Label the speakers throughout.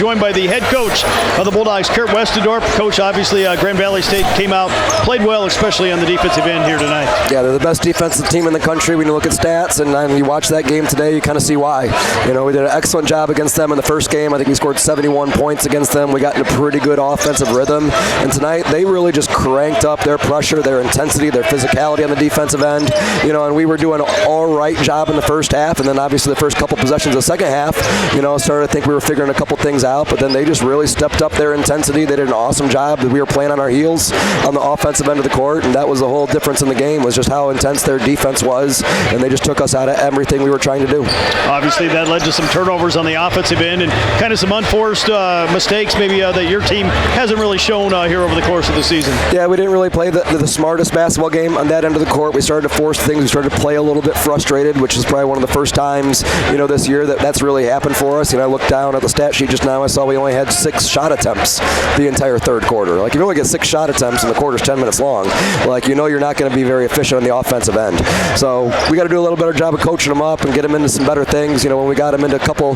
Speaker 1: joined by the head coach of the Bulldogs, Kurt Westendorp. Coach, obviously, Grand Valley State came out, played well, especially on the defensive end here tonight.
Speaker 2: Yeah, they're the best defensive team in the country when you look at stats, and when you watch that game today, you kind of see why. You know, we did an excellent job against them in the first game. I think we scored 71 points against them. We got in a pretty good offensive rhythm, and tonight they really just cranked up their pressure, their intensity, their physicality on the defensive end. You know, and we were doing an all right job in the first half, and then obviously the first couple possessions of the second half, you know, started to think we were figuring a couple things out, but then they just really stepped up their intensity. They did an awesome job. We were playing on our heels on the offensive end of the court, and that was the whole difference in the game, was just how intense their defense was, and they just took us out of everything we were trying to do.
Speaker 1: Obviously that led to some turnovers on the offensive end and kind of some unforced mistakes maybe that your team hasn't really shown here over the course of the season.
Speaker 2: Yeah, we didn't really play the smartest basketball game on that end of the court. We started to force things. We started to play a little bit frustrated, which is probably one of the first times, you know, this year that's really happened for us. You know, I looked down at the stat sheet just now. I saw we only had 6 shot attempts the entire third quarter. Like, if you only get 6 shot attempts and the quarter's 10 minutes long, like, you know you're not going to be very efficient on the offensive end. So we got to do a little better job of coaching them up and get them into some better things. You know, when we got them into a couple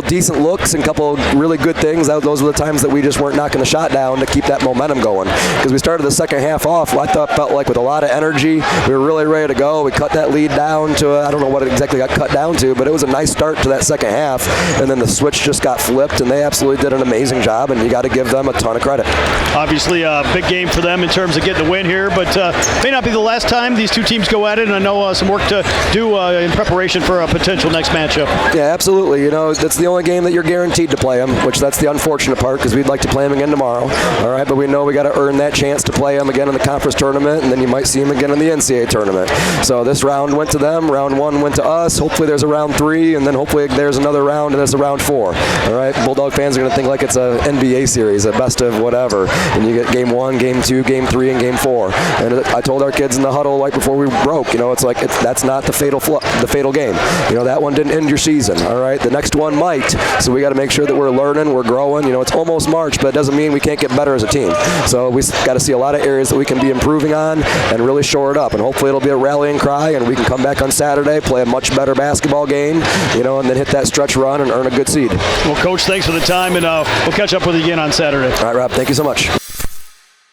Speaker 2: decent looks and a couple really good things, those were the times that we just weren't knocking the shot down to keep that momentum going. Because we started the second half off, I felt like with a lot of energy. We were really ready to go. We cut that lead down to, I don't know what it exactly got cut down to, but it was a nice start to that second half. And then the switch just got flipped, and they absolutely did an amazing job, and you got to give them a ton of credit.
Speaker 1: Obviously a big game for them in terms of getting the win here, but may not be the last time these two teams go at it, and I know some work to do in preparation for a potential next matchup.
Speaker 2: Yeah, absolutely. You know, that's the only game that you're guaranteed to play them, which that's the unfortunate part, because we'd like to play them again tomorrow. All right, but we know we got to earn that chance to play them again in the conference tournament, and then you might see them again in the NCAA tournament. So this round went to them, round 1 went to us. Hopefully there's a round 3, and then hopefully there's another round, and there's a round 4. All right, Bulldog fans are going to think like it's a NBA series, a best of whatever, and you get game 1, game 2, game 3, and game 4. And I told our kids in the huddle right before we broke, you know, it's like that's not the fatal game. You know, that one didn't end your season. All right, the next one might. So we got to make sure that we're learning, we're growing. You know, it's almost March, but it doesn't mean we can't get better as a team. So we got to see a lot of areas that we can be improving on and really shore it up. And hopefully it'll be a rallying cry, and we can come back on Saturday, play a much better basketball game, you know, and then hit that stretch run and earn a good seed.
Speaker 1: Well, Coach, thanks for the time, and we'll catch up with you again on Saturday.
Speaker 2: All right, Rob, thank you so much.